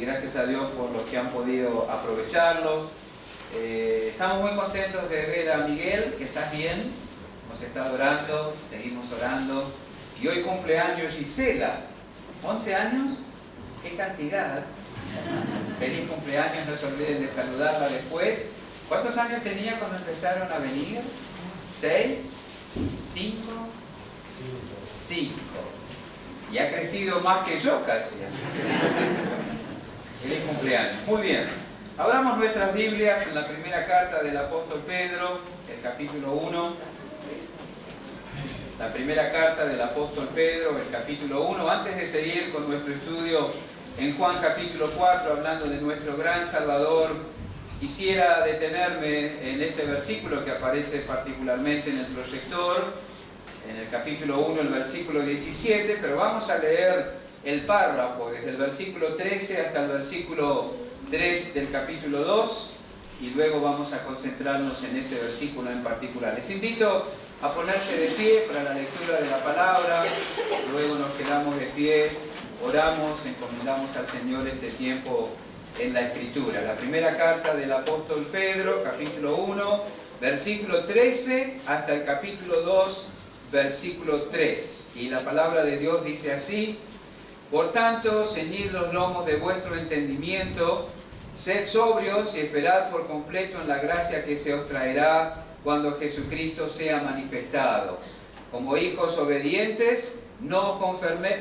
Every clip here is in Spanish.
gracias a Dios por los que han podido aprovecharlo. Estamos muy contentos de ver a Miguel, que estás bien, hemos estado orando, seguimos orando. Y hoy cumpleaños Gisela, 11 años, qué cantidad. Feliz cumpleaños, no se olviden de saludarla después. ¿Cuántos años tenía cuando empezaron a venir? ¿6? ¿5? 5. Y ha crecido más que yo casi. Así que feliz cumpleaños. Muy bien. Abramos nuestras Biblias en la primera carta del apóstol Pedro, el capítulo 1. La primera carta del apóstol Pedro, el capítulo 1. Antes de seguir con nuestro estudio en Juan capítulo 4, hablando de nuestro gran Salvador, quisiera detenerme en este versículo que aparece particularmente en el proyector, en el capítulo 1, el versículo 17, pero vamos a leer el párrafo desde el versículo 13 hasta el versículo 3 del capítulo 2, y luego vamos a concentrarnos en ese versículo en particular. Les invito a ponerse de pie para la lectura de la palabra, luego nos quedamos de pie, oramos, encomendamos al Señor este tiempo en la Escritura. La primera carta del apóstol Pedro, capítulo 1, versículo 13 hasta el capítulo 2, versículo 3. Y la palabra de Dios dice así: por tanto, ceñid los lomos de vuestro entendimiento, sed sobrios y esperad por completo en la gracia que se os traerá cuando Jesucristo sea manifestado. Como hijos obedientes, no os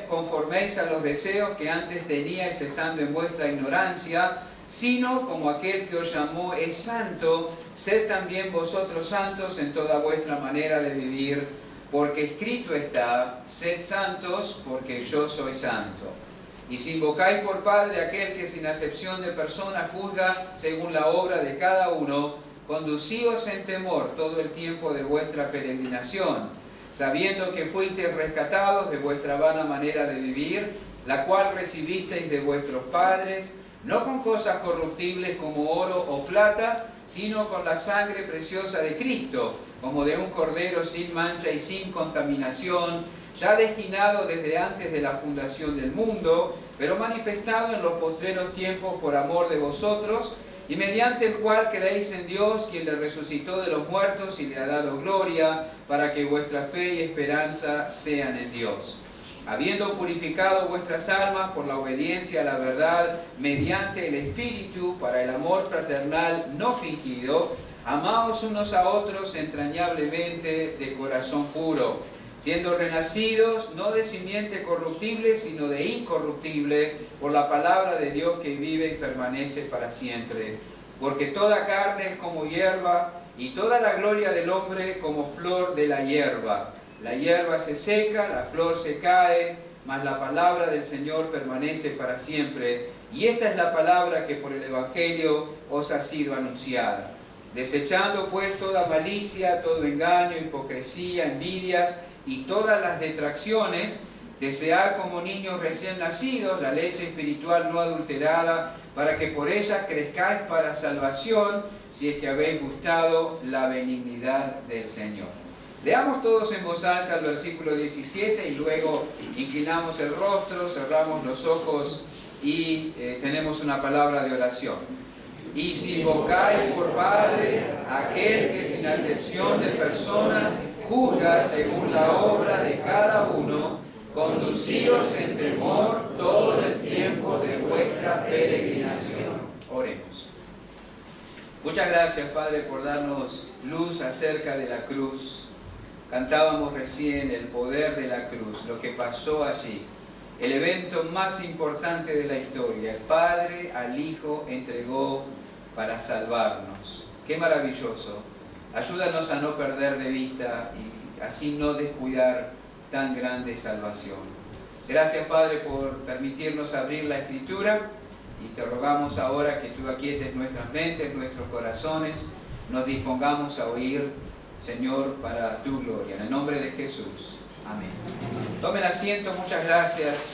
conforméis a los deseos que antes teníais estando en vuestra ignorancia, sino como aquel que os llamó es santo, sed también vosotros santos en toda vuestra manera de vivir, porque escrito está: sed santos, porque yo soy santo. Y si invocáis por Padre aquel que sin acepción de persona juzga según la obra de cada uno, conducíos en temor todo el tiempo de vuestra peregrinación, sabiendo que fuisteis rescatados de vuestra vana manera de vivir, la cual recibisteis de vuestros padres, no con cosas corruptibles como oro o plata, sino con la sangre preciosa de Cristo, como de un cordero sin mancha y sin contaminación, ya destinado desde antes de la fundación del mundo, pero manifestado en los postreros tiempos por amor de vosotros, y mediante el cual creéis en Dios, quien le resucitó de los muertos y le ha dado gloria, para que vuestra fe y esperanza sean en Dios. Habiendo purificado vuestras almas por la obediencia a la verdad, mediante el Espíritu, para el amor fraternal no fingido, amaos unos a otros entrañablemente de corazón puro, siendo renacidos no de simiente corruptible, sino de incorruptible, por la palabra de Dios que vive y permanece para siempre. Porque toda carne es como hierba, y toda la gloria del hombre como flor de la hierba. La hierba se seca, la flor se cae, mas la palabra del Señor permanece para siempre. Y esta es la palabra que por el Evangelio os ha sido anunciada. Desechando pues toda malicia, todo engaño, hipocresía, envidias y todas las detracciones, desead como niños recién nacidos la leche espiritual no adulterada, para que por ella crezcáis para salvación, si es que habéis gustado la benignidad del Señor. Leamos todos en voz alta el versículo 17 y luego inclinamos el rostro, cerramos los ojos y tenemos una palabra de oración. Y si invocáis por Padre aquel que sin acepción de personas juzga según la obra de cada uno, conducíos en temor todo el tiempo de vuestra peregrinación. Oremos. Muchas gracias, Padre, por darnos luz acerca de la cruz. Cantábamos recién el poder de la cruz, lo que pasó allí, el evento más importante de la historia. El Padre al Hijo entregó para salvarnos. ¡Qué maravilloso! Ayúdanos a no perder de vista y así no descuidar tan grande salvación. Gracias, Padre, por permitirnos abrir la Escritura, y te rogamos ahora que tú aquietes nuestras mentes, nuestros corazones, nos dispongamos a oír, Señor, para tu gloria. En el nombre de Jesús. Amén. Tomen asiento, muchas gracias.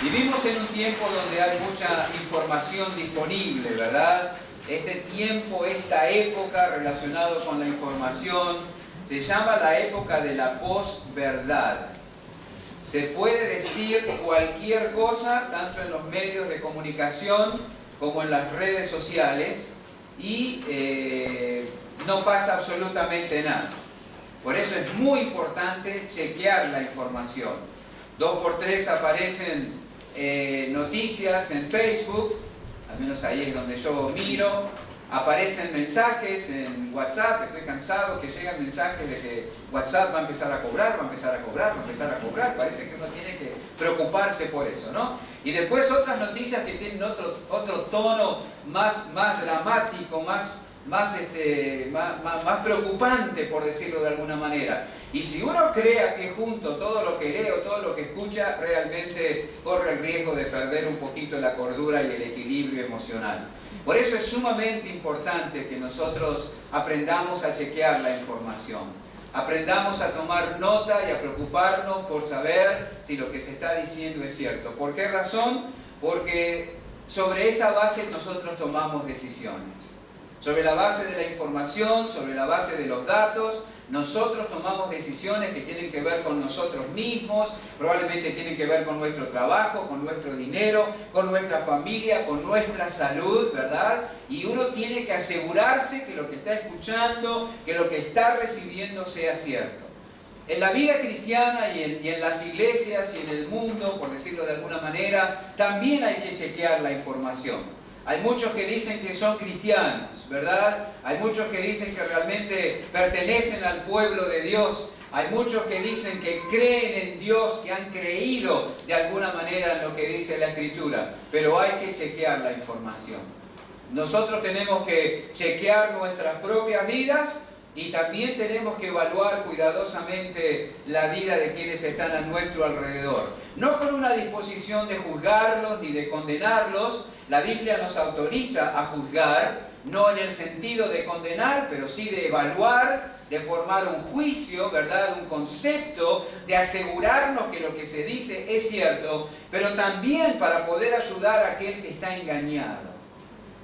Vivimos en un tiempo donde hay mucha información disponible, ¿verdad? Este tiempo, esta época relacionada con la información, se llama la época de la posverdad. se puede decir cualquier cosa, tanto en los medios de comunicación como en las redes sociales, y no pasa absolutamente nada. Por eso es muy importante chequear la información. 2x3 aparecen noticias en Facebook, al menos ahí es donde yo miro. Aparecen mensajes en WhatsApp, estoy cansado que llegan mensajes de que WhatsApp va a empezar a cobrar, va a empezar a cobrar, va a empezar a cobrar. Parece que uno tiene que preocuparse por eso, ¿no? Y después otras noticias que tienen otro tono más dramático, más preocupante, por decirlo de alguna manera. Y si uno crea que junto todo lo que lee o todo lo que escucha, realmente corre el riesgo de perder un poquito la cordura y el equilibrio emocional. Por eso es sumamente importante que nosotros aprendamos a chequear la información. Aprendamos a tomar nota y a preocuparnos por saber si lo que se está diciendo es cierto. ¿Por qué razón? Porque sobre esa base nosotros tomamos decisiones. Sobre la base de la información, sobre la base de los datos, nosotros tomamos decisiones que tienen que ver con nosotros mismos, probablemente tienen que ver con nuestro trabajo, con nuestro dinero, con nuestra familia, con nuestra salud, ¿verdad? Y uno tiene que asegurarse que lo que está escuchando, que lo que está recibiendo sea cierto. En la vida cristiana y en las iglesias y en el mundo, por decirlo de alguna manera, también hay que chequear la información. Hay muchos que dicen que son cristianos, ¿verdad? Hay muchos que dicen que realmente pertenecen al pueblo de Dios. Hay muchos que dicen que creen en Dios, que han creído de alguna manera en lo que dice la Escritura. Pero hay que chequear la información. Nosotros tenemos que chequear nuestras propias vidas y también tenemos que evaluar cuidadosamente la vida de quienes están a nuestro alrededor. No con una disposición de juzgarlos ni de condenarlos. La Biblia nos autoriza a juzgar, no en el sentido de condenar, pero sí de evaluar, de formar un juicio, ¿verdad? Un concepto, de asegurarnos que lo que se dice es cierto, pero también para poder ayudar a aquel que está engañado,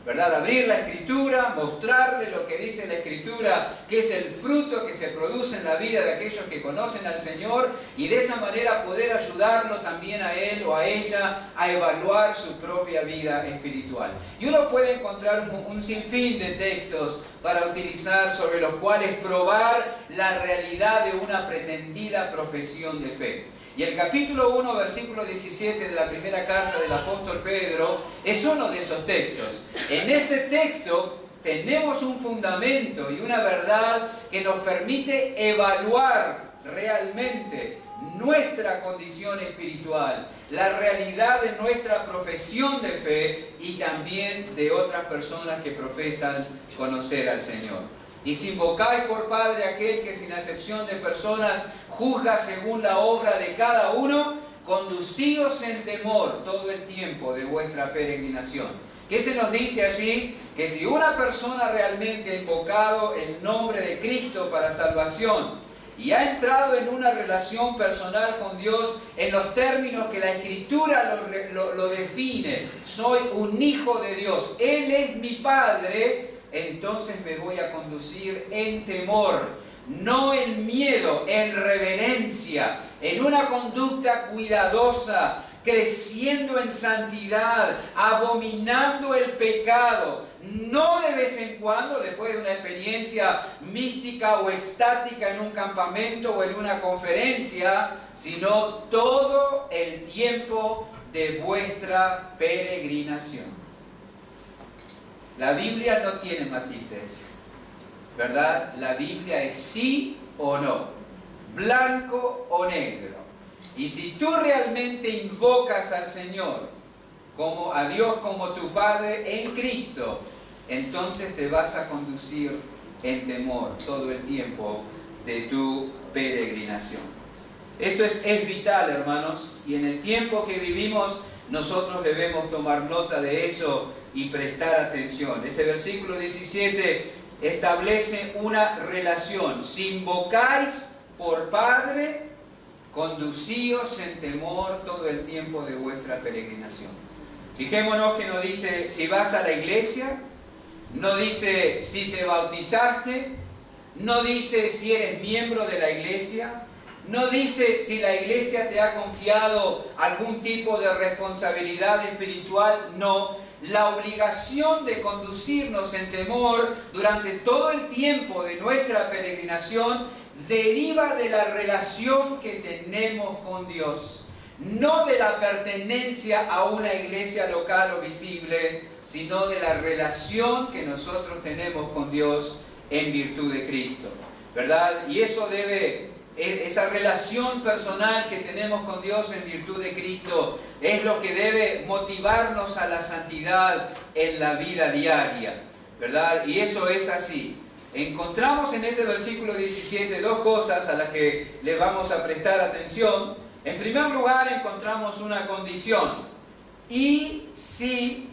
¿verdad? Abrir la Escritura, mostrarle lo que dice la Escritura, que es el fruto que se produce en la vida de aquellos que conocen al Señor, y de esa manera poder ayudarlo también a él o a ella a evaluar su propia vida espiritual. Y uno puede encontrar un sinfín de textos para utilizar sobre los cuales probar la realidad de una pretendida profesión de fe. Y el capítulo 1, versículo 17 de la primera carta del apóstol Pedro es uno de esos textos. En ese texto tenemos un fundamento y una verdad que nos permite evaluar realmente nuestra condición espiritual, la realidad de nuestra profesión de fe y también de otras personas que profesan conocer al Señor. Y si invocáis por Padre aquel que sin acepción de personas juzga según la obra de cada uno, conducíos en temor todo el tiempo de vuestra peregrinación. ¿Qué se nos dice allí? Que si una persona realmente ha invocado el nombre de Cristo para salvación y ha entrado en una relación personal con Dios en los términos que la Escritura lo define, soy un hijo de Dios, Él es mi Padre, entonces me voy a conducir en temor, no en miedo, en reverencia, en una conducta cuidadosa, creciendo en santidad, abominando el pecado, no de vez en cuando, después de una experiencia mística o extática en un campamento o en una conferencia, sino todo el tiempo de vuestra peregrinación. La Biblia no tiene matices, ¿verdad? La Biblia es sí o no, blanco o negro. Y si tú realmente invocas al Señor, como a Dios como tu Padre en Cristo, entonces te vas a conducir en temor todo el tiempo de tu peregrinación. Esto es vital, hermanos, y en el tiempo que vivimos nosotros debemos tomar nota de eso y prestar atención. Este versículo 17 establece una relación. Si invocáis por Padre, conducíos en temor todo el tiempo de vuestra peregrinación. Fijémonos que no dice si vas a la iglesia, no dice si te bautizaste, no dice si eres miembro de la iglesia, No dice si la iglesia te ha confiado algún tipo de responsabilidad espiritual, no. La obligación de conducirnos en temor durante todo el tiempo de nuestra peregrinación deriva de la relación que tenemos con Dios, no de la pertenencia a una iglesia local o visible, sino de la relación que nosotros tenemos con Dios en virtud de Cristo, ¿verdad? Y eso esa relación personal que tenemos con Dios en virtud de Cristo es lo que debe motivarnos a la santidad en la vida diaria, ¿verdad? Y eso es así. Encontramos en este versículo 17 dos cosas a las que le vamos a prestar atención. En primer lugar, encontramos una condición. Y si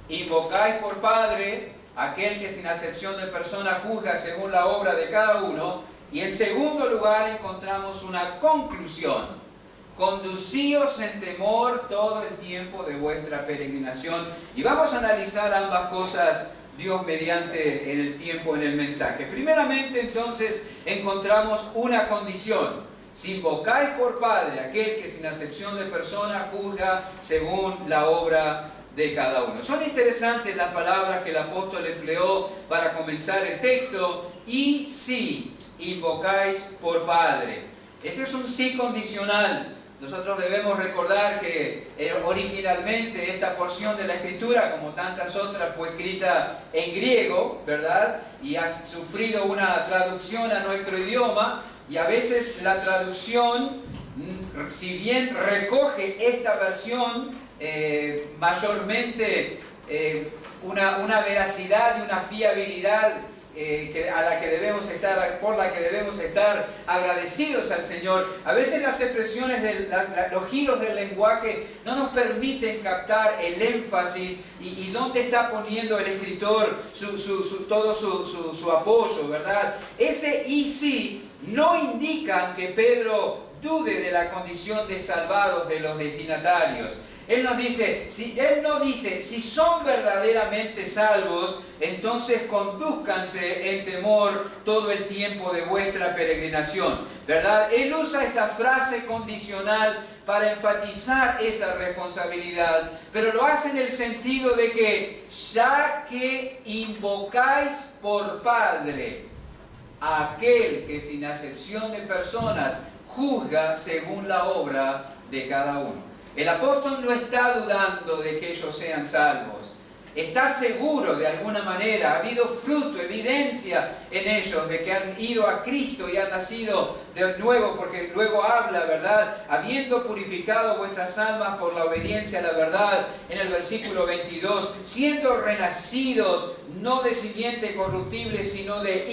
invocáis por Padre aquel que sin acepción de persona juzga según la obra de cada uno. Y en segundo lugar encontramos una conclusión. Conducíos en temor todo el tiempo de vuestra peregrinación. Y vamos a analizar ambas cosas, Dios mediante, en el tiempo, en el mensaje. Primeramente, entonces, encontramos una condición. Si invocáis por Padre aquel que sin acepción de persona juzga según la obra de cada uno. Son interesantes las palabras que el apóstol empleó para comenzar el texto. Y si invocáis por Padre. Ese es un sí condicional. Nosotros debemos recordar que originalmente esta porción de la Escritura, como tantas otras, fue escrita en griego, ¿verdad? Y ha sufrido una traducción a nuestro idioma, y a veces la traducción, si bien recoge esta versión, mayormente una veracidad y una fiabilidad por la que debemos estar agradecidos al Señor. A veces las expresiones, los giros del lenguaje no nos permiten captar el énfasis y dónde está poniendo el escritor todo su apoyo, ¿verdad? Ese y sí no indican que Pedro dude de la condición de salvados de los destinatarios. Él no dice, si son verdaderamente salvos, entonces condúzcanse en temor todo el tiempo de vuestra peregrinación, ¿verdad? Él usa esta frase condicional para enfatizar esa responsabilidad, pero lo hace en el sentido de que ya que invocáis por Padre a aquel que sin acepción de personas juzga según la obra de cada uno. El apóstol no está dudando de que ellos sean salvos. Está seguro de alguna manera, ha habido fruto, evidencia en ellos de que han ido a Cristo y han nacido de nuevo, porque luego habla, ¿verdad? Habiendo purificado vuestras almas por la obediencia a la verdad, en el versículo 22, siendo renacidos, no de simiente corruptible, sino de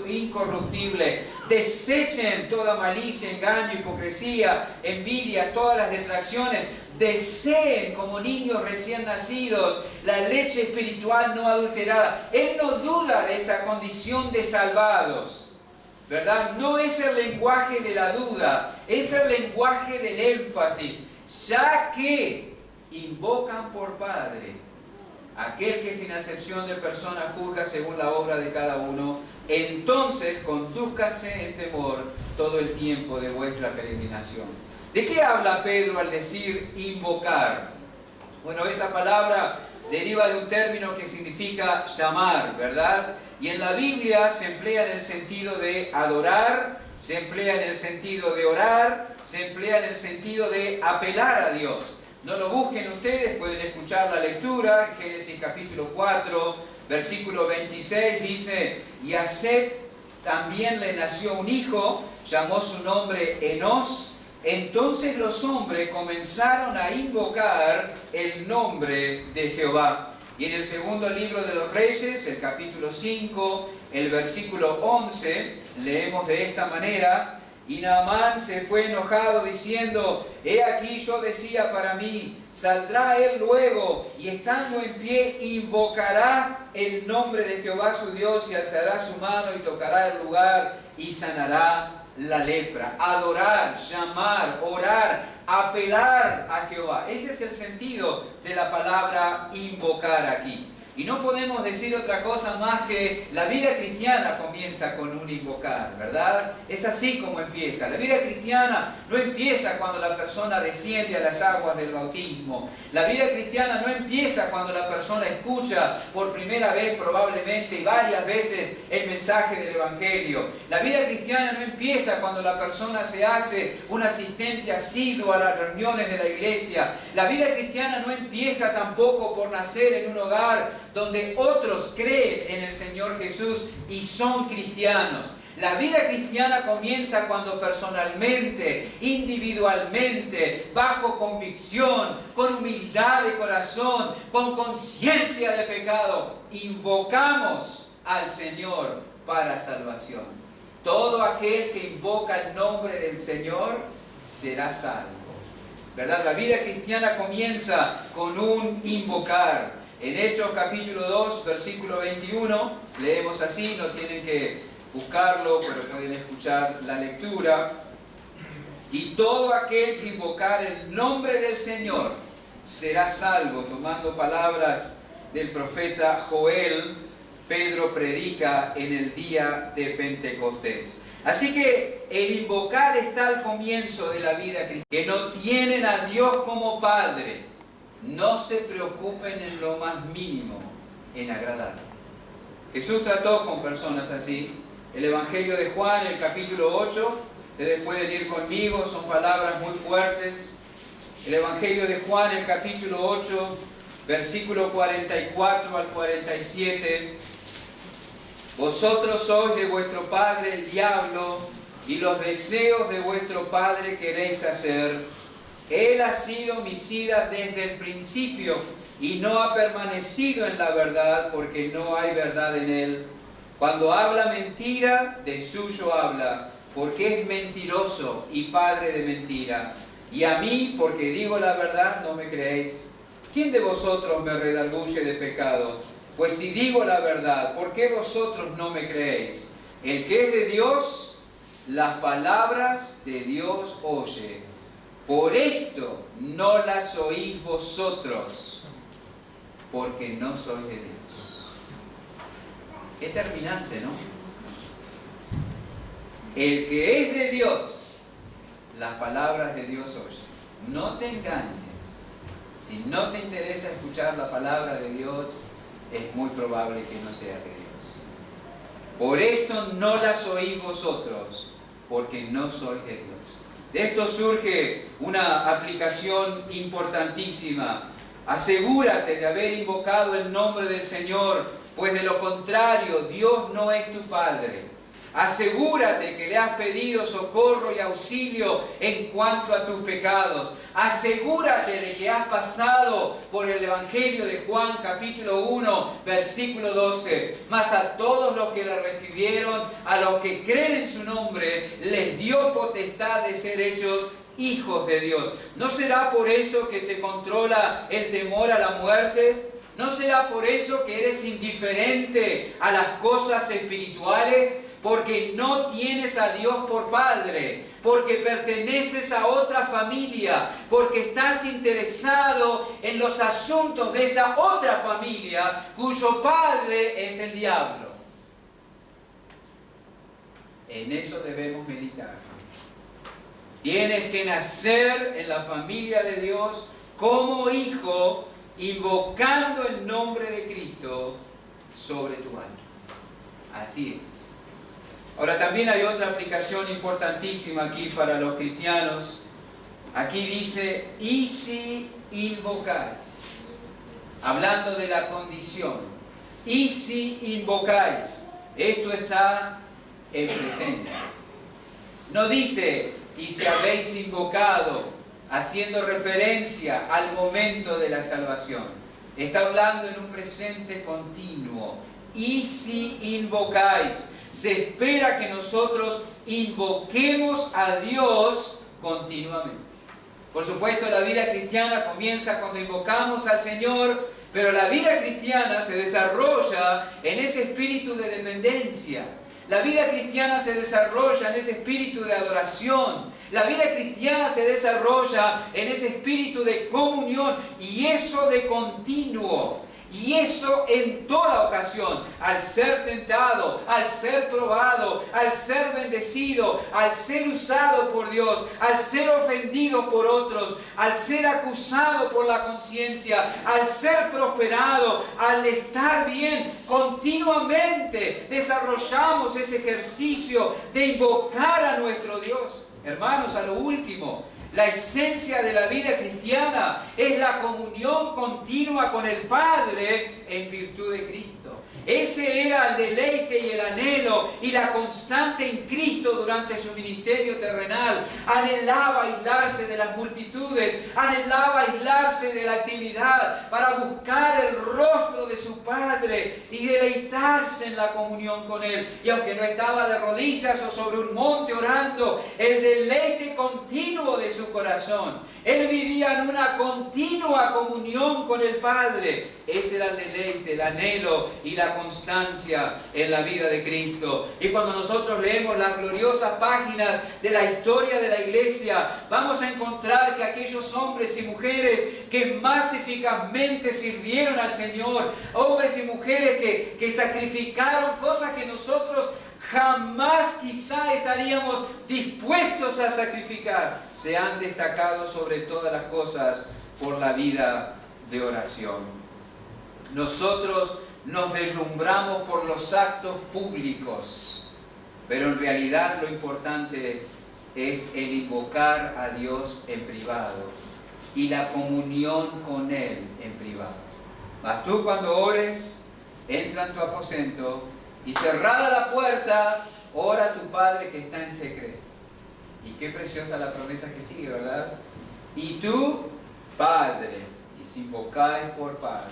incorruptible. Desechen toda malicia, engaño, hipocresía, envidia, todas las detracciones. Deseen como niños recién nacidos la leche espiritual no adulterada. Él no duda de esa condición de salvados, ¿verdad? No es el lenguaje de la duda, es el lenguaje del énfasis. Ya que invocan por Padre aquel que sin acepción de persona juzga según la obra de cada uno, entonces condúzcanse en temor todo el tiempo de vuestra peregrinación. ¿De qué habla Pedro al decir invocar? Bueno, esa palabra deriva de un término que significa llamar, ¿verdad? Y en la Biblia se emplea en el sentido de adorar, se emplea en el sentido de orar, se emplea en el sentido de apelar a Dios. No lo busquen ustedes, pueden escuchar la lectura en Génesis capítulo 4, versículo 26, dice: y a Set también le nació un hijo, llamó su nombre Enos. Entonces los hombres comenzaron a invocar el nombre de Jehová. Y en el segundo libro de los Reyes, el capítulo 5, el versículo 11, leemos de esta manera: y Naamán se fue enojado diciendo: he aquí yo decía para mí, saldrá él luego, y estando en pie invocará el nombre de Jehová su Dios, y alzará su mano y tocará el lugar y sanará la lepra. Adorar, llamar, orar, apelar a Jehová. Ese es el sentido de la palabra invocar aquí. Y no podemos decir otra cosa más que la vida cristiana comienza con un invocar, ¿verdad? Es así como empieza. La vida cristiana no empieza cuando la persona desciende a las aguas del bautismo. La vida cristiana no empieza cuando la persona escucha por primera vez probablemente y varias veces el mensaje del Evangelio. La vida cristiana no empieza cuando la persona se hace un asistente asiduo a las reuniones de la iglesia. La vida cristiana no empieza tampoco por nacer en un hogar donde otros creen en el Señor Jesús y son cristianos. La vida cristiana comienza cuando personalmente, individualmente, bajo convicción, con humildad de corazón, con conciencia de pecado, invocamos al Señor para salvación. Todo aquel que invoca el nombre del Señor será salvo, ¿verdad? La vida cristiana comienza con un invocar. En Hechos capítulo 2, versículo 21, leemos así, no tienen que buscarlo, pero pueden escuchar la lectura. Y todo aquel que invocar el nombre del Señor será salvo. Tomando palabras del profeta Joel, Pedro predica en el día de Pentecostés. Así que el invocar está al comienzo de la vida cristiana. Que no tienen a Dios como Padre, no se preocupen en lo más mínimo en agradarle. Jesús trató con personas así. El Evangelio de Juan, el capítulo 8, ustedes pueden ir conmigo, son palabras muy fuertes. El Evangelio de Juan, el capítulo 8, versículo 44 al 47. Vosotros sois de vuestro padre el diablo, y los deseos de vuestro padre queréis hacer. Él ha sido homicida desde el principio y no ha permanecido en la verdad porque no hay verdad en él. Cuando habla mentira, de suyo habla, porque es mentiroso y padre de mentira. Y a mí, porque digo la verdad, no me creéis. ¿Quién de vosotros me redarguye de pecado? Pues si digo la verdad, ¿por qué vosotros no me creéis? El que es de Dios, las palabras de Dios oye. Por esto no las oís vosotros, porque no sois de Dios. Qué terminante, ¿no? El que es de Dios, las palabras de Dios oye. No te engañes. Si no te interesa escuchar la palabra de Dios, es muy probable que no sea de Dios. Por esto no las oís vosotros, porque no sois de Dios. De esto surge una aplicación importantísima. Asegúrate de haber invocado el nombre del Señor, pues de lo contrario, Dios no es tu Padre. Asegúrate que le has pedido socorro y auxilio en cuanto a tus pecados. Asegúrate de que has pasado por el Evangelio de Juan capítulo 1, versículo 12. Mas a todos los que le recibieron, a los que creen en su nombre, les dio potestad de ser hechos hijos de Dios. ¿No será por eso que te controla el temor a la muerte? ¿No será por eso que eres indiferente a las cosas espirituales? Porque no tienes a Dios por Padre, porque perteneces a otra familia, porque estás interesado en los asuntos de esa otra familia cuyo padre es el diablo. En eso debemos meditar. Tienes que nacer en la familia de Dios como hijo, invocando el nombre de Cristo sobre tu alma. Así es. Ahora también hay otra aplicación importantísima aquí para los cristianos. Aquí dice, y si invocáis, hablando de la condición, y si invocáis, esto está en presente. No dice, y si habéis invocado, haciendo referencia al momento de la salvación. Está hablando en un presente continuo. Y si invocáis, se espera que nosotros invoquemos a Dios continuamente. Por supuesto, la vida cristiana comienza cuando invocamos al Señor, pero la vida cristiana se desarrolla en ese espíritu de dependencia. La vida cristiana se desarrolla en ese espíritu de adoración. La vida cristiana se desarrolla en ese espíritu de comunión, y eso de continuo. Y eso en toda ocasión, al ser tentado, al ser probado, al ser bendecido, al ser usado por Dios, al ser ofendido por otros, al ser acusado por la conciencia, al ser prosperado, al estar bien, continuamente desarrollamos ese ejercicio de invocar a nuestro Dios. Hermanos, a lo último, la esencia de la vida cristiana es la comunión continua con el Padre en virtud de Cristo. Ese era el deleite y el anhelo y la constante en Cristo durante su ministerio terrenal. Anhelaba aislarse de las multitudes, anhelaba aislarse de la actividad para buscar el rostro de su Padre y deleitarse en la comunión con Él. Y aunque no estaba de rodillas o sobre un monte orando, el deleite continuo de su corazón. Él vivía en una continua comunión con el Padre. Ese era el deleite, el anhelo y la constancia en la vida de Cristo. Y cuando nosotros leemos las gloriosas páginas de la historia de la iglesia, vamos a encontrar que aquellos hombres y mujeres que más eficazmente sirvieron al Señor, hombres y mujeres que sacrificaron cosas que nosotros jamás quizá estaríamos dispuestos a sacrificar, se han destacado sobre todas las cosas por la vida de oración. Nosotros nos deslumbramos por los actos públicos, pero en realidad lo importante es el invocar a Dios en privado y la comunión con Él en privado. Mas tú cuando ores, entra en tu aposento y cerrada la puerta, ora a tu Padre que está en secreto. Y qué preciosa la promesa que sigue, ¿verdad? Y tú, Padre, y si invocáis por Padre,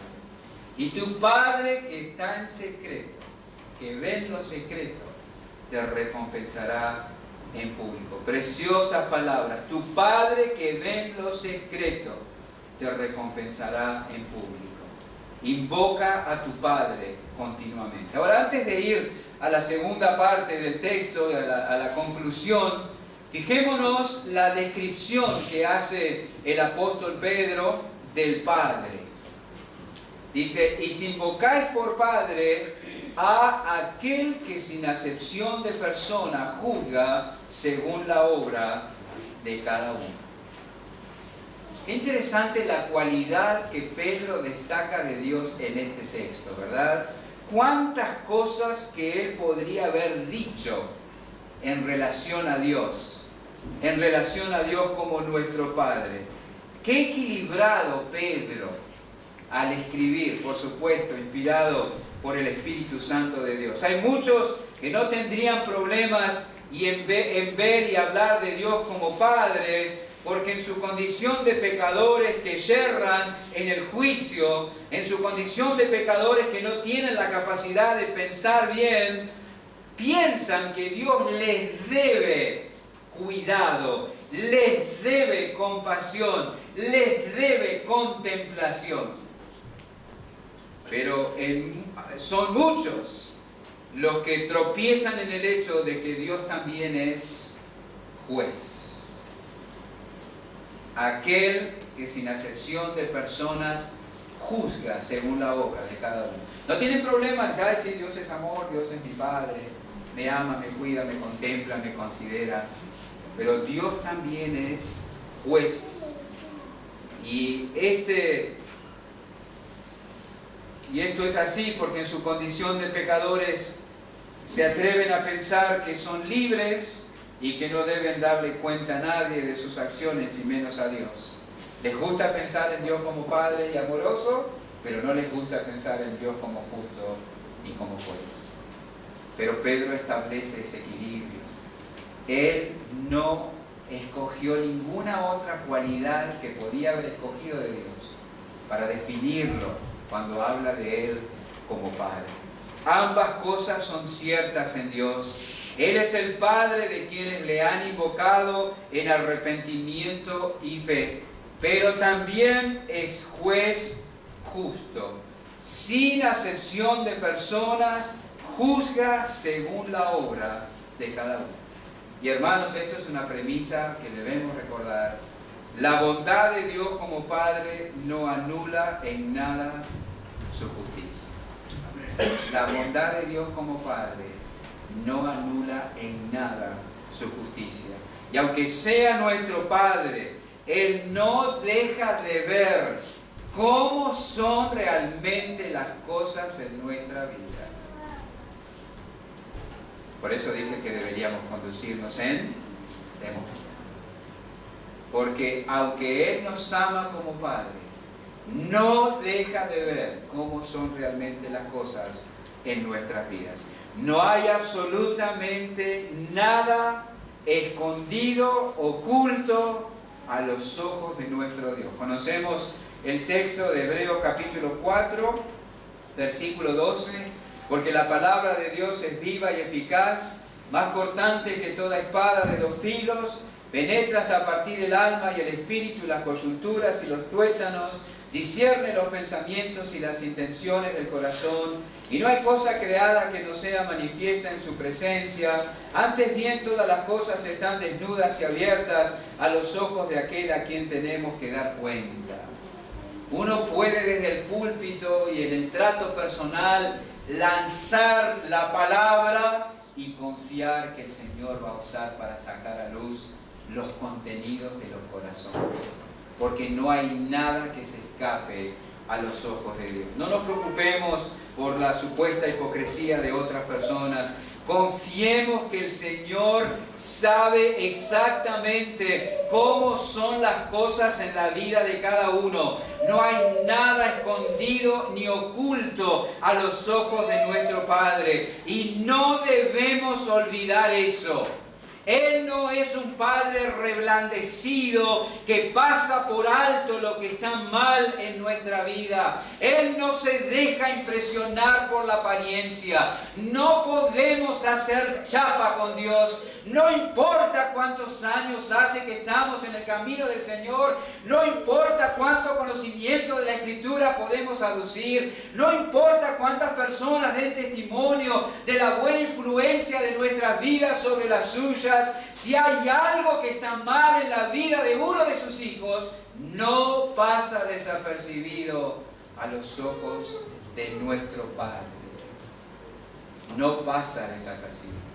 y tu Padre que está en secreto, que ve en lo secreto, te recompensará en público. Preciosas palabras. Tu Padre que ve en lo secreto, te recompensará en público. Invoca a tu Padre continuamente. Ahora, antes de ir a la segunda parte del texto, a la conclusión, fijémonos la descripción que hace el apóstol Pedro del Padre. Dice, y si invocáis por Padre a aquel que sin acepción de persona juzga según la obra de cada uno. Qué interesante la cualidad que Pedro destaca de Dios en este texto, ¿verdad? Cuántas cosas que él podría haber dicho en relación a Dios como nuestro Padre. Qué equilibrado Pedro al escribir, por supuesto, inspirado por el Espíritu Santo de Dios. Hay muchos que no tendrían problemas en ver y hablar de Dios como Padre, porque en su condición de pecadores que yerran en el juicio, en su condición de pecadores que no tienen la capacidad de pensar bien, piensan que Dios les debe cuidado, les debe compasión, les debe contemplación. Pero son muchos los que tropiezan en el hecho de que Dios también es juez. Aquel que sin acepción de personas juzga según la obra de cada uno. No tienen problema de decir Dios es amor, Dios es mi Padre, me ama, me cuida, me contempla, me considera. Pero Dios también es juez. Y esto es así porque en su condición de pecadores se atreven a pensar que son libres y que no deben darle cuenta a nadie de sus acciones y menos a Dios. Les gusta pensar en Dios como Padre y amoroso, pero no les gusta pensar en Dios como justo y como juez. Pero Pedro establece ese equilibrio. Él no escogió ninguna otra cualidad que podía haber escogido de Dios para definirlo cuando habla de Él como Padre. Ambas cosas son ciertas en Dios. Él es el Padre de quienes le han invocado en arrepentimiento y fe, pero también es juez justo. Sin acepción de personas, juzga según la obra de cada uno. Y hermanos, esto es una premisa que debemos recordar. La bondad de Dios como Padre no anula en nada su justicia. La bondad de Dios como Padre no anula en nada su justicia. Y aunque sea nuestro Padre, Él no deja de ver cómo son realmente las cosas en nuestra vida. Por eso dice que deberíamos conducirnos en temor. Porque aunque Él nos ama como Padre, no deja de ver cómo son realmente las cosas en nuestras vidas. No hay absolutamente nada escondido, oculto a los ojos de nuestro Dios. Conocemos el texto de Hebreos capítulo 4, versículo 12. Porque la palabra de Dios es viva y eficaz, más cortante que toda espada de dos filos, penetra hasta partir el alma y el espíritu, las coyunturas y los tuétanos, discierne los pensamientos y las intenciones del corazón, y no hay cosa creada que no sea manifiesta en su presencia. Antes bien, todas las cosas están desnudas y abiertas a los ojos de aquel a quien tenemos que dar cuenta. Uno puede desde el púlpito y en el trato personal lanzar la palabra y confiar que el Señor va a usar para sacar a luz los contenidos de los corazones, porque no hay nada que se escape a los ojos de Dios. No nos preocupemos por la supuesta hipocresía de otras personas. Confiemos que el Señor sabe exactamente cómo son las cosas en la vida de cada uno. No hay nada escondido ni oculto a los ojos de nuestro Padre. Y no debemos olvidar eso. Él no es un Padre reblandecido que pasa por alto lo que está mal en nuestra vida. Él no se deja impresionar por la apariencia. No podemos hacer chapa con Dios. No importa cuántos años hace que estamos en el camino del Señor. No importa cuánto conocimiento de la Escritura podemos aducir. No importa cuántas personas den testimonio de la buena influencia de nuestras vidas sobre las suyas. Si hay algo que está mal en la vida de uno de sus hijos, no pasa desapercibido a los ojos de nuestro Padre. No pasa desapercibido.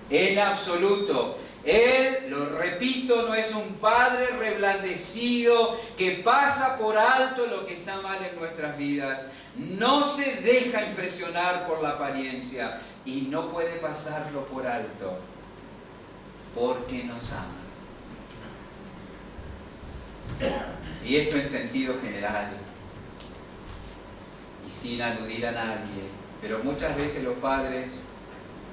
En absoluto. Él, lo repito, no es un Padre reblandecido que pasa por alto lo que está mal en nuestras vidas. No se deja impresionar por la apariencia y no puede pasarlo por alto. Porque nos ama. Y esto en sentido general y sin aludir a nadie, pero muchas veces los padres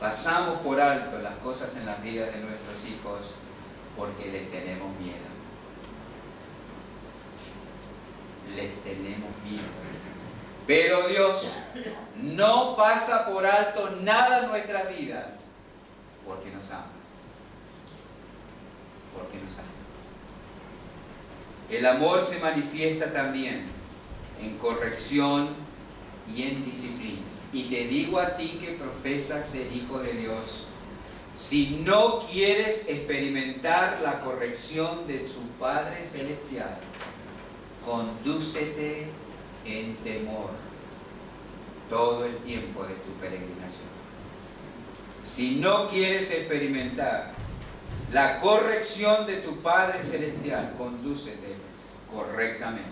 pasamos por alto las cosas en las vidas de nuestros hijos porque les tenemos miedo. Les tenemos miedo. Pero Dios no pasa por alto nada en nuestras vidas porque nos ama. Porque nos ama. El amor se manifiesta también en corrección y en disciplina. Y te digo a ti que profesas ser hijo de Dios, si no quieres experimentar la corrección de tu Padre Celestial, condúcete en temor todo el tiempo de tu peregrinación. Si no quieres experimentar la corrección de tu Padre Celestial, condúcete correctamente.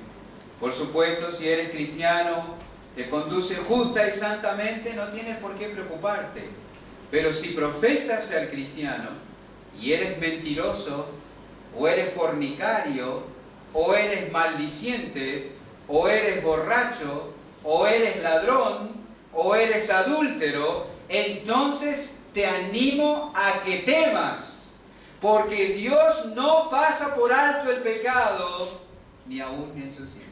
Por supuesto, si eres cristiano, te conduce justa y santamente, no tienes por qué preocuparte. Pero si profesas ser cristiano y eres mentiroso, o eres fornicario, o eres maldiciente, o eres borracho, o eres ladrón, o eres adúltero, entonces te animo a que temas, porque Dios no pasa por alto el pecado, ni aún en sus hijos.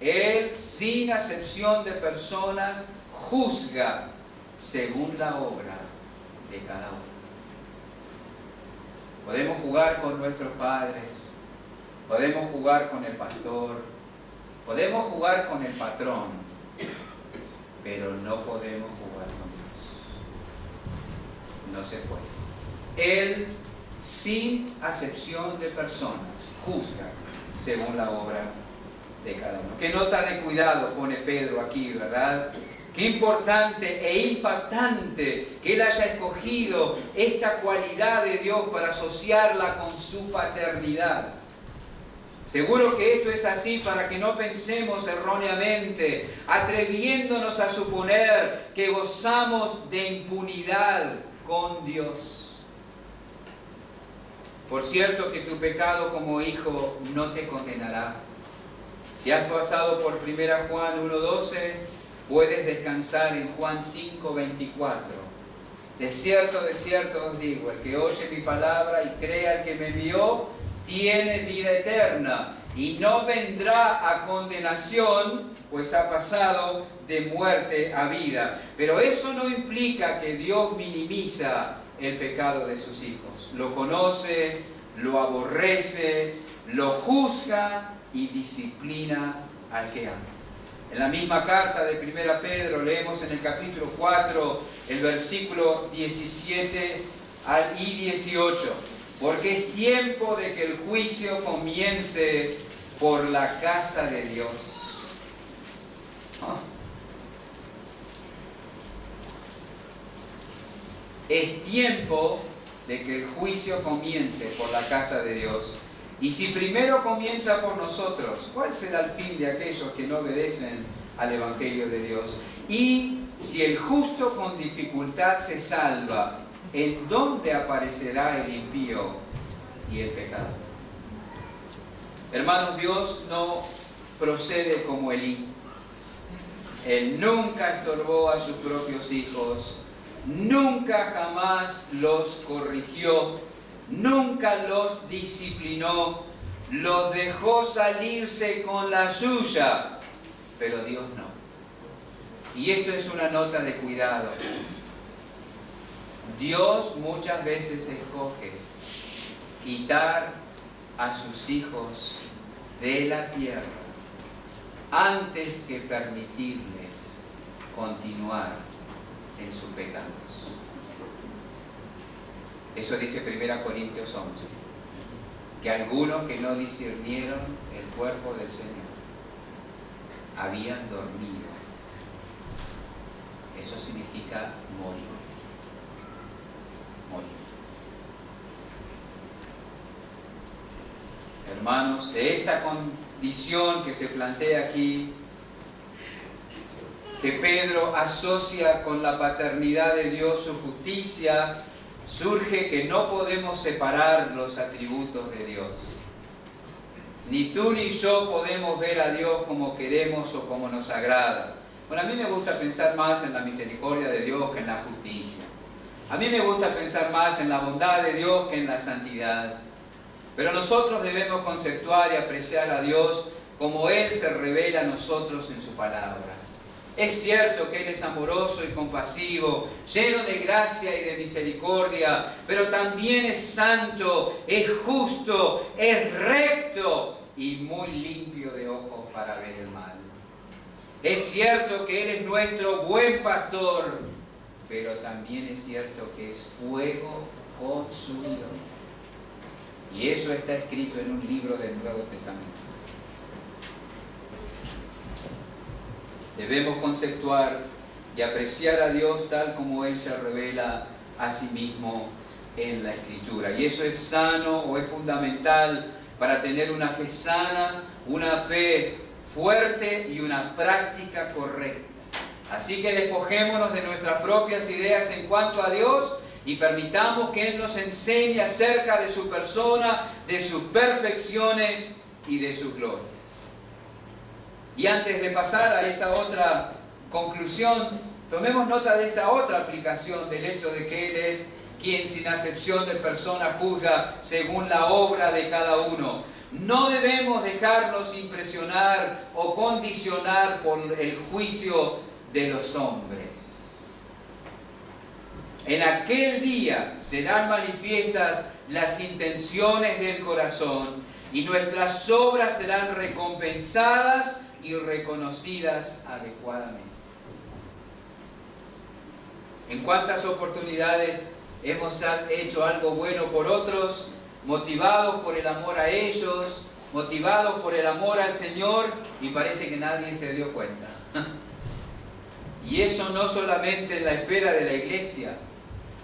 Él, sin acepción de personas, juzga según la obra de cada uno. Podemos jugar con nuestros padres, podemos jugar con el pastor, podemos jugar con el patrón, pero no podemos jugar con Dios. No se puede. Él, sin acepción de personas, juzga según la obra de cada uno. Qué nota de cuidado pone Pedro aquí, ¿verdad? Qué importante e impactante que él haya escogido esta cualidad de Dios para asociarla con su paternidad. Seguro que esto es así para que no pensemos erróneamente, atreviéndonos a suponer que gozamos de impunidad con Dios. Por cierto que tu pecado como hijo no te condenará. Si has pasado por 1 Juan 1:12, puedes descansar en Juan 5:24. De cierto os digo, el que oye mi palabra y crea al que me envió, tiene vida eterna y no vendrá a condenación, pues ha pasado de muerte a vida. Pero eso no implica que Dios minimiza el pecado de sus hijos. Lo conoce, lo aborrece, lo juzga y disciplina al que ama. En la misma carta de 1 Pedro leemos en el capítulo 4, el versículo 17 y 18. Porque es tiempo de que el juicio comience por la casa de Dios. Es tiempo de que el juicio comience por la casa de Dios. Y si primero comienza por nosotros, ¿cuál será el fin de aquellos que no obedecen al Evangelio de Dios? Y si el justo con dificultad se salva, ¿en dónde aparecerá el impío y el pecado? Hermanos, Dios no procede como Elí. Él nunca estorbó a sus propios hijos, nunca jamás los corrigió, nunca los disciplinó, los dejó salirse con la suya, pero Dios no. Y esto es una nota de cuidado. Dios muchas veces escoge quitar a sus hijos de la tierra antes que permitirles continuar en sus pecados. Eso dice 1 Corintios 11, que algunos que no discernieron el cuerpo del Señor habían dormido. Eso significa morir. Hermanos, de esta condición que se plantea aquí, que Pedro asocia con la paternidad de Dios, su justicia, surge que no podemos separar los atributos de Dios. Ni tú ni yo podemos ver a Dios como queremos o como nos agrada. Bueno, a mí me gusta pensar más en la misericordia de Dios que en la justicia. A mí me gusta pensar más en la bondad de Dios que en la santidad. Pero nosotros debemos conceptuar y apreciar a Dios como Él se revela a nosotros en su palabra. Es cierto que Él es amoroso y compasivo, lleno de gracia y de misericordia, pero también es santo, es justo, es recto y muy limpio de ojos para ver el mal. Es cierto que Él es nuestro buen pastor, pero también es cierto que es fuego consumidor. Y eso está escrito en un libro del Nuevo Testamento. Debemos conceptuar y apreciar a Dios tal como Él se revela a sí mismo en la Escritura. Y eso es sano o es fundamental para tener una fe sana, una fe fuerte y una práctica correcta. Así que despojémonos de nuestras propias ideas en cuanto a Dios y permitamos que Él nos enseñe acerca de su persona, de sus perfecciones y de sus glorias. Y antes de pasar a esa otra conclusión, tomemos nota de esta otra aplicación del hecho de que Él es quien sin acepción de persona juzga según la obra de cada uno. No debemos dejarnos impresionar o condicionar por el juicio de los hombres. En aquel día serán manifiestas las intenciones del corazón y nuestras obras serán recompensadas y reconocidas adecuadamente. ¿En cuántas oportunidades hemos hecho algo bueno por otros, motivados por el amor a ellos, motivados por el amor al Señor, y parece que nadie se dio cuenta. Y eso no solamente en la esfera de la iglesia,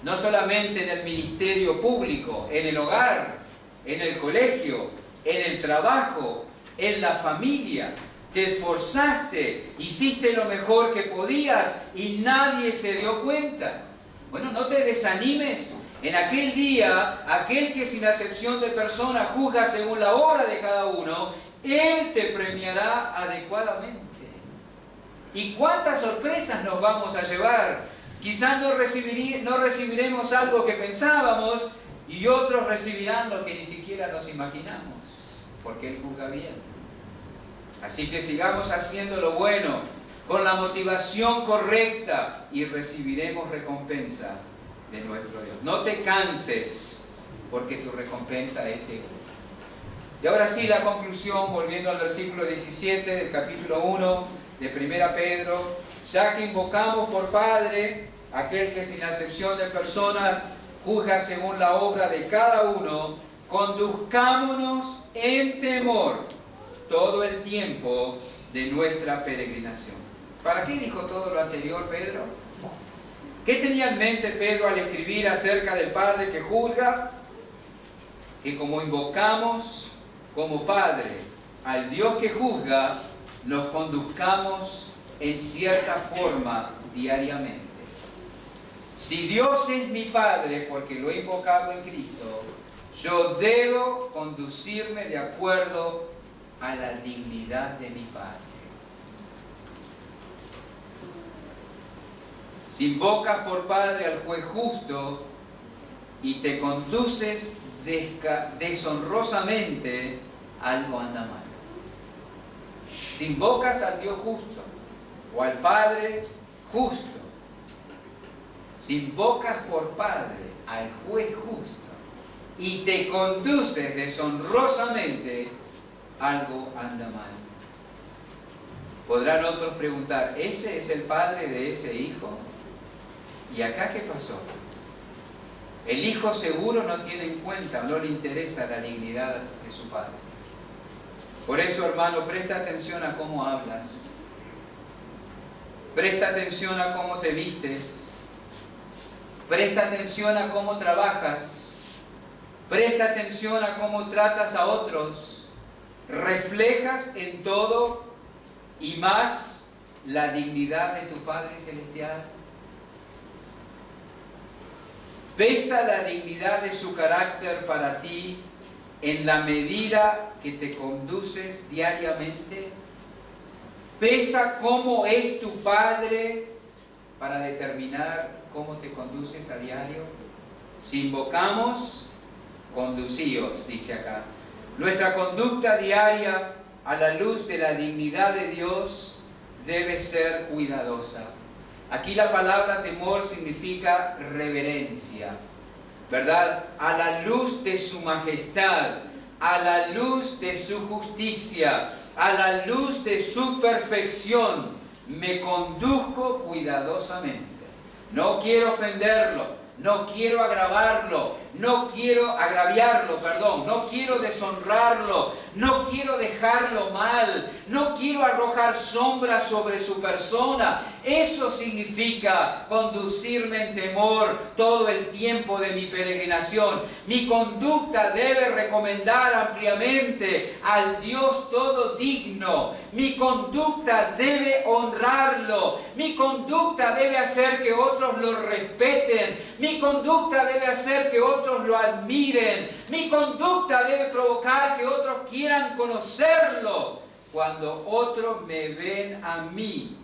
no solamente en el ministerio público, en el hogar, en el colegio, en el trabajo, en la familia. Te esforzaste, hiciste lo mejor que podías y nadie se dio cuenta. Bueno, no te desanimes. En aquel día, aquel que sin acepción de persona juzga según la obra de cada uno, Él te premiará adecuadamente. ¿Y cuántas sorpresas nos vamos a llevar? Quizás no recibiremos algo que pensábamos y otros recibirán lo que ni siquiera nos imaginamos, porque Él juzga bien. Así que sigamos haciendo lo bueno, con la motivación correcta, y recibiremos recompensa de nuestro Dios. No te canses, porque tu recompensa es segura. Y ahora sí, la conclusión, volviendo al versículo 17 del capítulo 1 de 1 Pedro. Ya que invocamos por Padre aquel que sin acepción de personas juzga según la obra de cada uno, conduzcámonos en temor todo el tiempo de nuestra peregrinación. ¿Para qué dijo todo lo anterior Pedro? ¿Qué tenía en mente Pedro al escribir acerca del Padre que juzga? Que como invocamos como Padre al Dios que juzga, nos conduzcamos en cierta forma diariamente. Si Dios es mi Padre porque lo he invocado en Cristo, yo debo conducirme de acuerdo a la dignidad de mi Padre. Si invocas por Padre al juez justo y te conduces deshonrosamente, algo anda mal. Si invocas al Dios justo o al Padre justo, si invocas por Padre al juez justo y te conduces deshonrosamente, algo anda mal. Podrán otros preguntar, ¿ese es el padre de ese hijo? ¿Y acá qué pasó? El hijo seguro no tiene en cuenta, no le interesa la dignidad de su padre. Por eso, hermano, presta atención a cómo hablas. Presta atención a cómo te vistes. Presta atención a cómo trabajas. Presta atención a cómo tratas a otros. Reflejas en todo y más la dignidad de tu Padre Celestial. ¿Pesa la dignidad de su carácter para ti en la medida que te conduces diariamente? ¿Pesa cómo es tu Padre para determinar cómo te conduces a diario? Si invocamos, conducíos, dice acá. Nuestra conducta diaria a la luz de la dignidad de Dios debe ser cuidadosa. Aquí la palabra temor significa reverencia, ¿verdad? A la luz de su majestad, a la luz de su justicia, a la luz de su perfección, me conduzco cuidadosamente. No quiero ofenderlo, no quiero agraviarlo, no quiero deshonrarlo, no quiero dejarlo mal, no quiero arrojar sombra sobre su persona. Eso significa conducirme en temor todo el tiempo de mi peregrinación. Mi conducta debe recomendar ampliamente al Dios todo digno. Mi conducta debe honrarlo. Mi conducta debe hacer que otros lo respeten. Mi conducta debe hacer que otros lo admiren. Mi conducta debe provocar que otros quieran conocerlo. Cuando otros me ven a mí,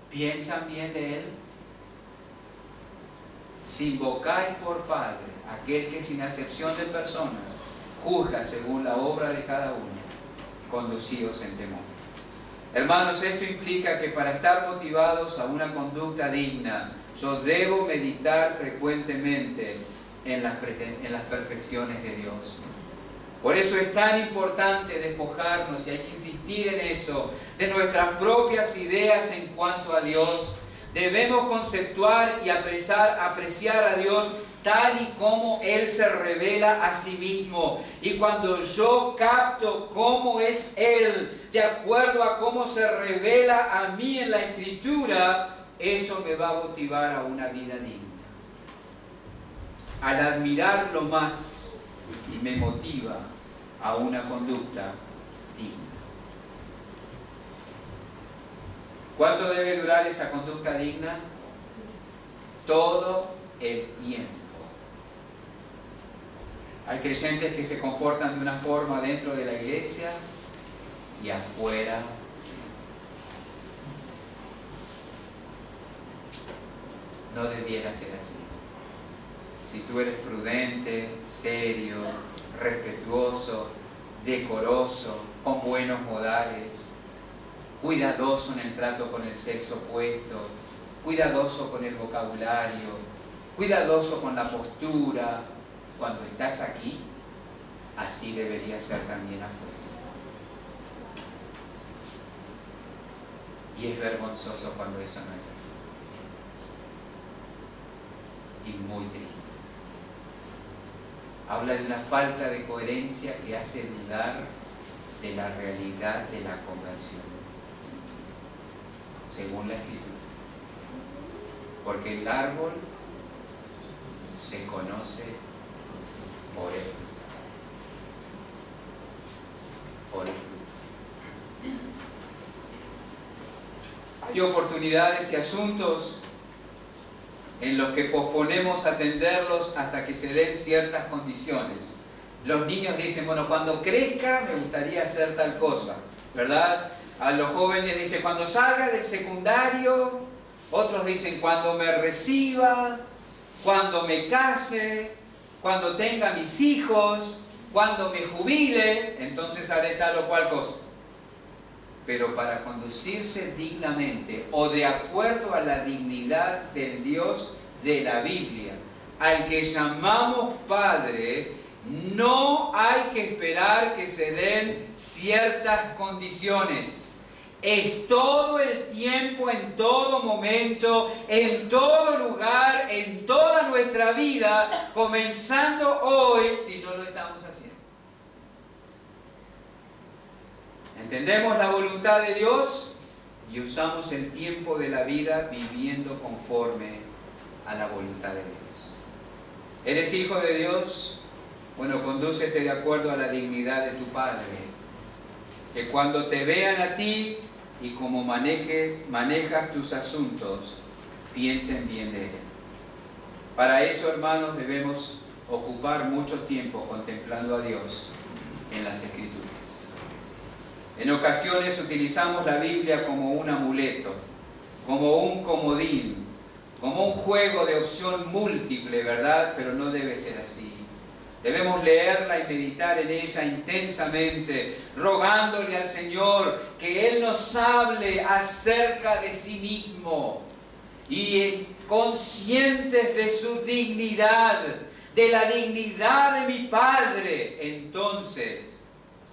¿piensan bien de Él? Si invocáis por Padre aquel que sin acepción de personas juzga según la obra de cada uno, conducíos en temor. Hermanos, esto implica que para estar motivados a una conducta digna, yo debo meditar frecuentemente en las perfecciones de Dios. Por eso es tan importante despojarnos, y hay que insistir en eso, de nuestras propias ideas en cuanto a Dios. Debemos conceptuar y apreciar a Dios tal y como Él se revela a sí mismo. Y cuando yo capto cómo es Él, de acuerdo a cómo se revela a mí en la Escritura, eso me va a motivar a una vida digna. Al admirarlo más, y me motiva a una conducta digna. ¿Cuánto debe durar esa conducta digna? Todo el tiempo. Hay creyentes que se comportan de una forma dentro de la iglesia y afuera. No debiera ser así. Si tú eres prudente, serio, respetuoso, decoroso, con buenos modales, cuidadoso en el trato con el sexo opuesto, cuidadoso con el vocabulario, cuidadoso con la postura, cuando estás aquí, así debería ser también afuera. Y es vergonzoso cuando eso no es así. Y muy triste. Habla de una falta de coherencia que hace dudar de la realidad de la conversión, según la Escritura. Porque el árbol se conoce por el fruto. Por el fruto. Hay oportunidades y asuntos en los que posponemos atenderlos hasta que se den ciertas condiciones. Los niños dicen, bueno, cuando crezca me gustaría hacer tal cosa, ¿verdad? A los jóvenes dicen, cuando salga del secundario. Otros dicen, cuando me reciba, cuando me case, cuando tenga mis hijos, cuando me jubile, entonces haré tal o cual cosa. Pero para conducirse dignamente o de acuerdo a la dignidad del Dios de la Biblia, al que llamamos Padre, no hay que esperar que se den ciertas condiciones. Es todo el tiempo, en todo momento, en todo lugar, en toda nuestra vida, comenzando hoy, si no lo estamos haciendo. Entendemos la voluntad de Dios y usamos el tiempo de la vida viviendo conforme a la voluntad de Dios. ¿Eres hijo de Dios? Bueno, condúcete de acuerdo a la dignidad de tu Padre. Que cuando te vean a ti y como manejas tus asuntos, piensen bien de Él. Para eso, hermanos, debemos ocupar mucho tiempo contemplando a Dios en las Escrituras. En ocasiones utilizamos la Biblia como un amuleto, como un comodín, como un juego de opción múltiple, ¿verdad? Pero no debe ser así. Debemos leerla y meditar en ella intensamente, rogándole al Señor que Él nos hable acerca de sí mismo y conscientes de su dignidad, de la dignidad de mi Padre, entonces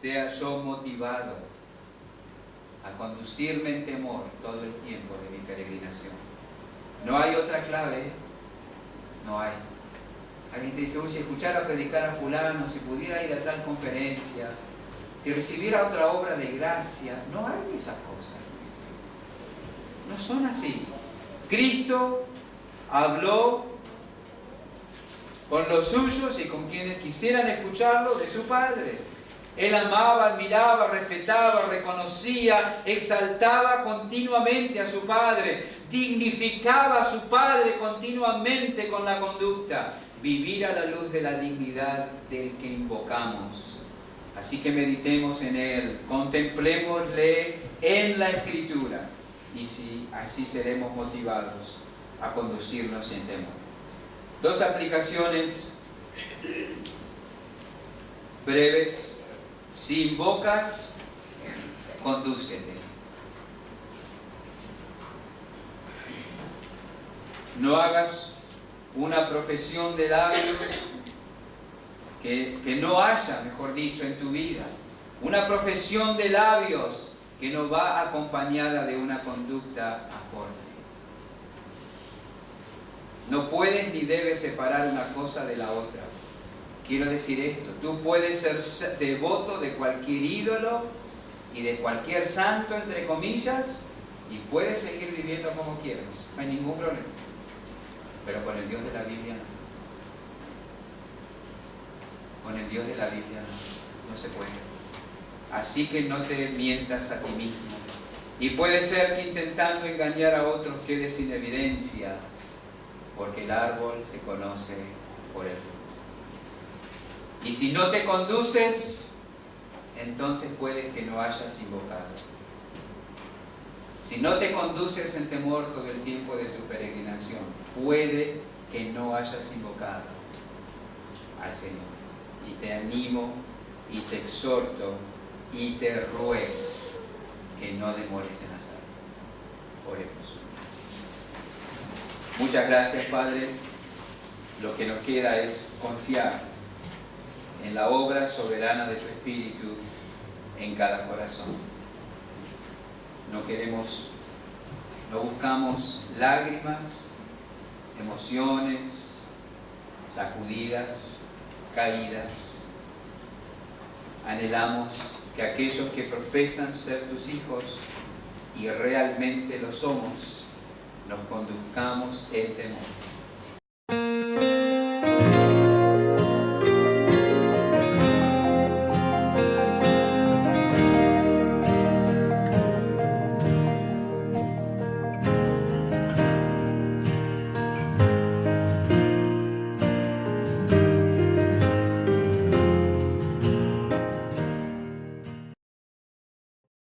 sea yo motivado a conducirme en temor todo el tiempo de mi peregrinación. No hay otra clave, no hay. Alguien te dice, uy, si escuchara predicar a fulano, si pudiera ir a tal conferencia, si recibiera otra obra de gracia. No hay esas cosas. No son así. Cristo habló con los suyos y con quienes quisieran escucharlo de su Padre. Él amaba, admiraba, respetaba, reconocía, exaltaba continuamente a su Padre, dignificaba a su Padre continuamente con la conducta. Vivir a la luz de la dignidad del que invocamos. Así que meditemos en Él, contemplémosle en la Escritura y así seremos motivados a conducirnos en temor. Dos aplicaciones breves. Si invocas, condúcete. No hagas una profesión de labios que no haya, mejor dicho, en tu vida. Una profesión de labios que no va acompañada de una conducta acorde. No puedes ni debes separar una cosa de la otra. Quiero decir esto, tú puedes ser devoto de cualquier ídolo y de cualquier santo, entre comillas, y puedes seguir viviendo como quieras, no hay ningún problema. Pero con el Dios de la Biblia no. Con el Dios de la Biblia no se puede. Así que no te mientas a ti mismo. Y puede ser que intentando engañar a otros quede sin evidencia, porque el árbol se conoce por el fruto. Y si no te conduces, entonces puede que no hayas invocado. Si no te conduces en temor todo el tiempo de tu peregrinación, puede que no hayas invocado al Señor. Y te animo y te exhorto y te ruego que no demores en hacerlo. Oremos. Muchas gracias, Padre. Lo que nos queda es confiar en la obra soberana de tu Espíritu en cada corazón. No buscamos lágrimas, emociones, sacudidas, caídas. Anhelamos que aquellos que profesan ser tus hijos y realmente lo somos, nos conduzcamos en temor.